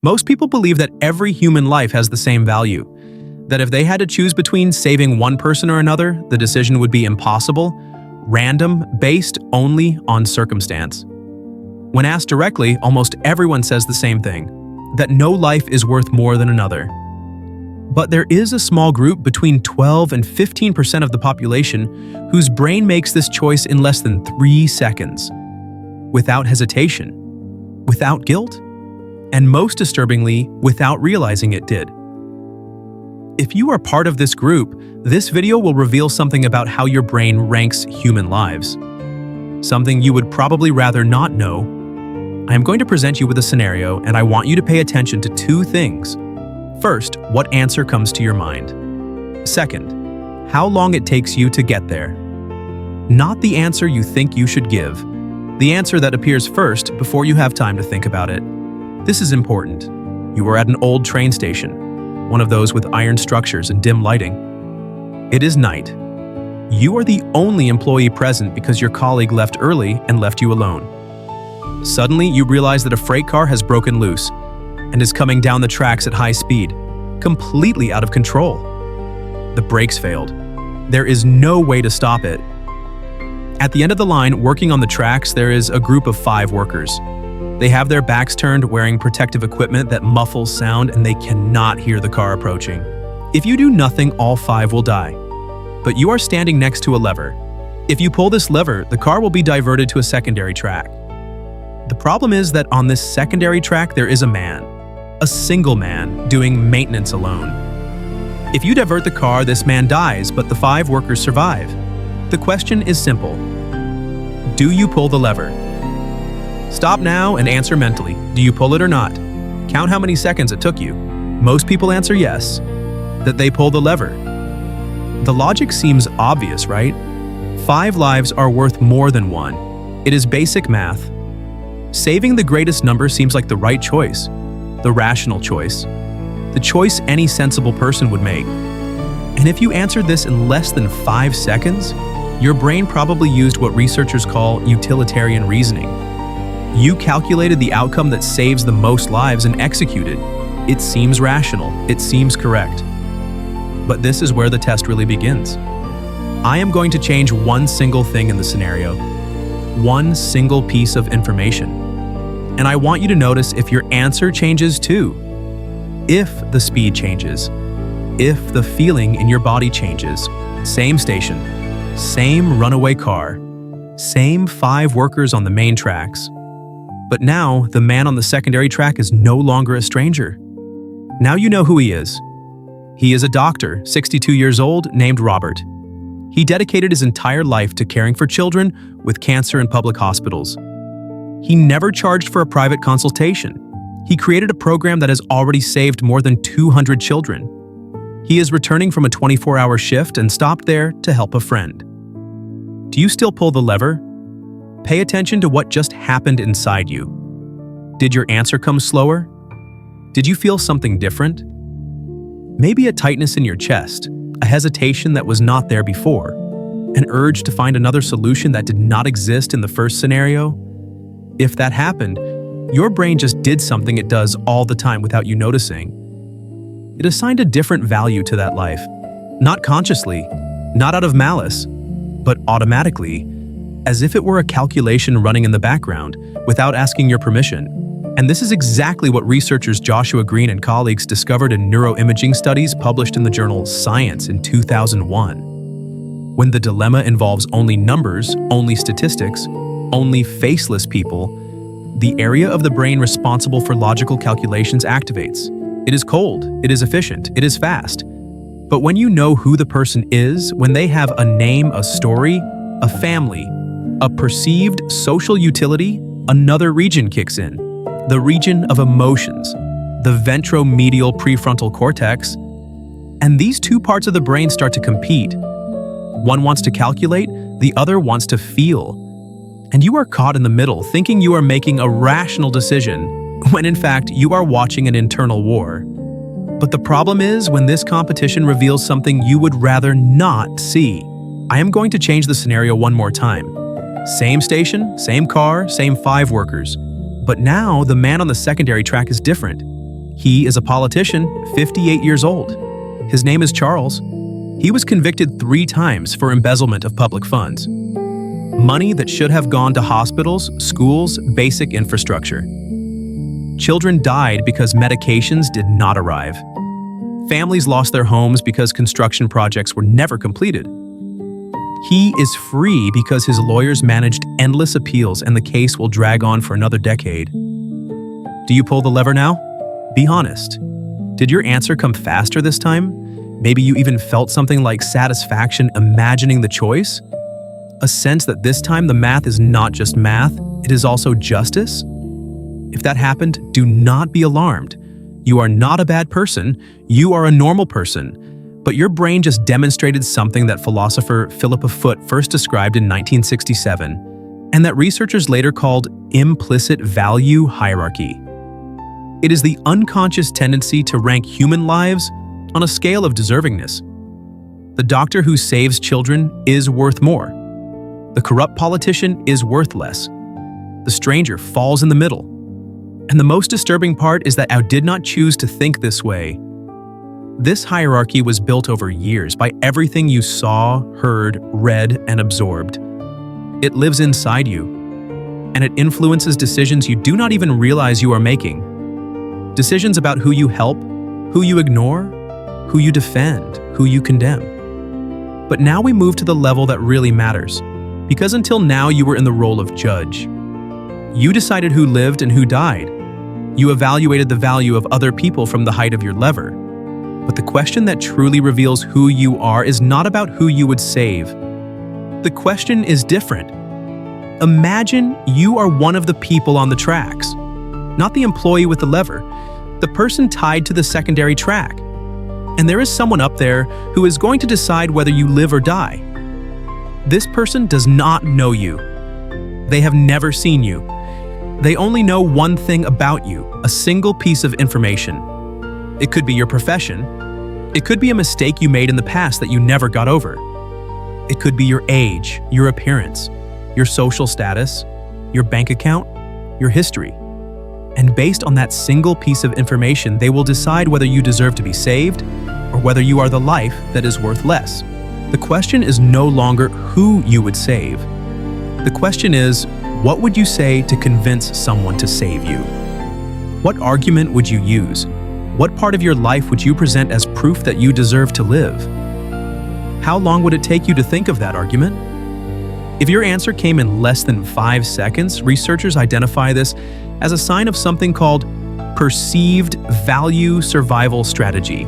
Most people believe that every human life has the same value, that if they had to choose between saving one person or another, the decision would be impossible, random, based only on circumstance. When asked directly, almost everyone says the same thing, that no life is worth more than another. But there is a small group between 12 and 15% of the population whose brain makes this choice in less than 3 seconds, without hesitation, without guilt, and most disturbingly, without realizing it did. If you are part of this group, this video will reveal something about how your brain ranks human lives. Something you would probably rather not know. I am going to present you with a scenario, and I want you to pay attention to 2 things. First, what answer comes to your mind. Second, how long it takes you to get there. Not the answer you think you should give, the answer that appears first before you have time to think about it. This is important. You are at an old train station, one of those with iron structures and dim lighting. It is night. You are the only employee present because your colleague left early and left you alone. Suddenly, you realize that a freight car has broken loose and is coming down the tracks at high speed, completely out of control. The brakes failed. There is no way to stop it. At the end of the line, working on the tracks, there is a group of 5 workers. They have their backs turned, wearing protective equipment that muffles sound, and they cannot hear the car approaching. If you do nothing, all 5 will die. But you are standing next to a lever. If you pull this lever, the car will be diverted to a secondary track. The problem is that on this secondary track, there is a single man, doing maintenance alone. If you divert the car, this man dies, but the 5 workers survive. The question is simple. Do you pull the lever? Stop now and answer mentally. Do you pull it or not? Count how many seconds it took you. Most people answer yes, that they pull the lever. The logic seems obvious, right? 5 lives are worth more than 1. It is basic math. Saving the greatest number seems like the right choice, the rational choice, the choice any sensible person would make. And if you answered this in less than 5 seconds, your brain probably used what researchers call utilitarian reasoning. You calculated the outcome that saves the most lives and executed. It seems rational. It seems correct. But this is where the test really begins. I am going to change one single thing in the scenario, one single piece of information. And I want you to notice if your answer changes too. If the speed changes, if the feeling in your body changes. Same station, same runaway car, same 5 workers on the main tracks. But now, the man on the secondary track is no longer a stranger. Now you know who he is. He is a doctor, 62 years old, named Robert. He dedicated his entire life to caring for children with cancer in public hospitals. He never charged for a private consultation. He created a program that has already saved more than 200 children. He is returning from a 24-hour shift and stopped there to help a friend. Do you still pull the lever? Pay attention to what just happened inside you. Did your answer come slower? Did you feel something different? Maybe a tightness in your chest, a hesitation that was not there before, an urge to find another solution that did not exist in the first scenario? If that happened, your brain just did something it does all the time without you noticing. It assigned a different value to that life, not consciously, not out of malice, but automatically, as if it were a calculation running in the background without asking your permission. And this is exactly what researchers Joshua Greene and colleagues discovered in neuroimaging studies published in the journal Science in 2001. When the dilemma involves only numbers, only statistics, only faceless people, the area of the brain responsible for logical calculations activates. It is cold, it is efficient, it is fast. But when you know who the person is, when they have a name, a story, a family, a perceived social utility, another region kicks in. The region of emotions, the ventromedial prefrontal cortex. And these 2 parts of the brain start to compete. One wants to calculate, the other wants to feel. And you are caught in the middle, thinking you are making a rational decision, when in fact you are watching an internal war. But the problem is when this competition reveals something you would rather not see. I am going to change the scenario one more time. Same station, same car, same 5 workers. But now the man on the secondary track is different. He is a politician, 58 years old. His name is Charles. He was convicted 3 times for embezzlement of public funds. Money that should have gone to hospitals, schools, basic infrastructure. Children died because medications did not arrive. Families lost their homes because construction projects were never completed. He is free because his lawyers managed endless appeals and the case will drag on for another decade. Do you pull the lever now? Be honest. Did your answer come faster this time? Maybe you even felt something like satisfaction imagining the choice? A sense that this time the math is not just math, it is also justice? If that happened, do not be alarmed. You are not a bad person, you are a normal person. But your brain just demonstrated something that philosopher Philip Foot first described in 1967, and that researchers later called implicit value hierarchy. It is the unconscious tendency to rank human lives on a scale of deservingness. The doctor who saves children is worth more. The corrupt politician is worth less. The stranger falls in the middle. And the most disturbing part is that I did not choose to think this way. This hierarchy was built over years by everything you saw, heard, read, and absorbed. It lives inside you, and it influences decisions you do not even realize you are making. Decisions about who you help, who you ignore, who you defend, who you condemn. But now we move to the level that really matters, because until now you were in the role of judge. You decided who lived and who died. You evaluated the value of other people from the height of your lever. But the question that truly reveals who you are is not about who you would save. The question is different. Imagine you are one of the people on the tracks, not the employee with the lever, the person tied to the secondary track. And there is someone up there who is going to decide whether you live or die. This person does not know you. They have never seen you. They only know one thing about you, a single piece of information. It could be your profession. It could be a mistake you made in the past that you never got over. It could be your age, your appearance, your social status, your bank account, your history. And based on that single piece of information, they will decide whether you deserve to be saved or whether you are the life that is worth less. The question is no longer who you would save. The question is, what would you say to convince someone to save you? What argument would you use? What part of your life would you present as proof that you deserve to live? How long would it take you to think of that argument? If your answer came in less than 5 seconds, researchers identify this as a sign of something called perceived value survival strategy.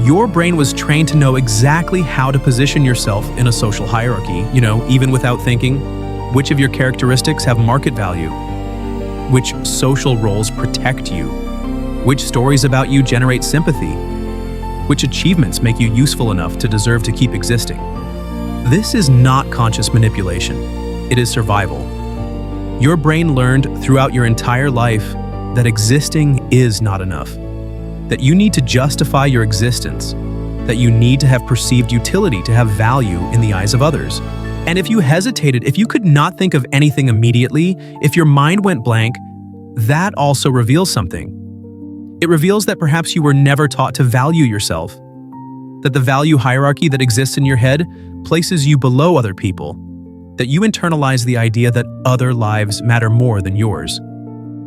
Your brain was trained to know exactly how to position yourself in a social hierarchy, even without thinking, which of your characteristics have market value, which social roles protect you, which stories about you generate sympathy, which achievements make you useful enough to deserve to keep existing. This is not conscious manipulation, it is survival. Your brain learned throughout your entire life that existing is not enough, that you need to justify your existence, that you need to have perceived utility to have value in the eyes of others. And if you hesitated, if you could not think of anything immediately, if your mind went blank, that also reveals something. It reveals that perhaps you were never taught to value yourself, that the value hierarchy that exists in your head places you below other people, that you internalize the idea that other lives matter more than yours.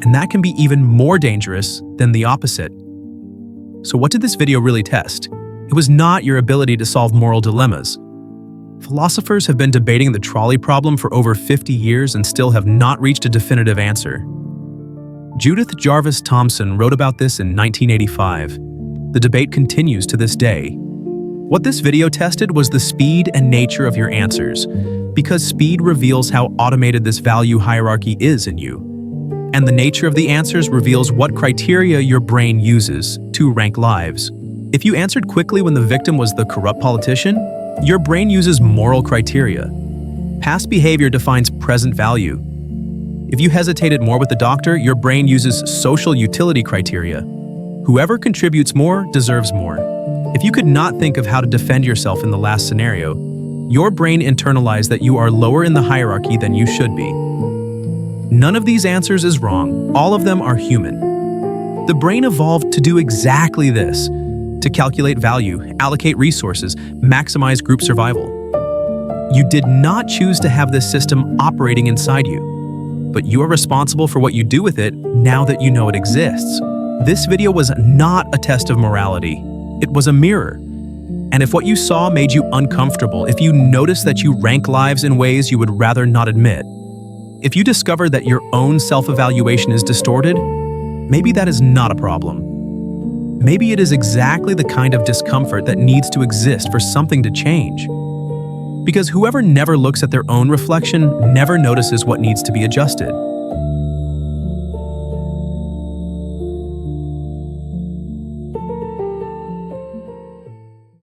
And that can be even more dangerous than the opposite. So what did this video really test? It was not your ability to solve moral dilemmas. Philosophers have been debating the trolley problem for over 50 years and still have not reached a definitive answer. Judith Jarvis Thomson wrote about this in 1985. The debate continues to this day. What this video tested was the speed and nature of your answers, because speed reveals how automated this value hierarchy is in you. And the nature of the answers reveals what criteria your brain uses to rank lives. If you answered quickly when the victim was the corrupt politician, your brain uses moral criteria. Past behavior defines present value. If you hesitated more with the doctor, your brain uses social utility criteria. Whoever contributes more deserves more. If you could not think of how to defend yourself in the last scenario, your brain internalized that you are lower in the hierarchy than you should be. None of these answers is wrong. All of them are human. The brain evolved to do exactly this, to calculate value, allocate resources, maximize group survival. You did not choose to have this system operating inside you, but you are responsible for what you do with it now that you know it exists. This video was not a test of morality. It was a mirror. And if what you saw made you uncomfortable, if you noticed that you rank lives in ways you would rather not admit, if you discovered that your own self-evaluation is distorted, maybe that is not a problem. Maybe it is exactly the kind of discomfort that needs to exist for something to change. Because whoever never looks at their own reflection never notices what needs to be adjusted.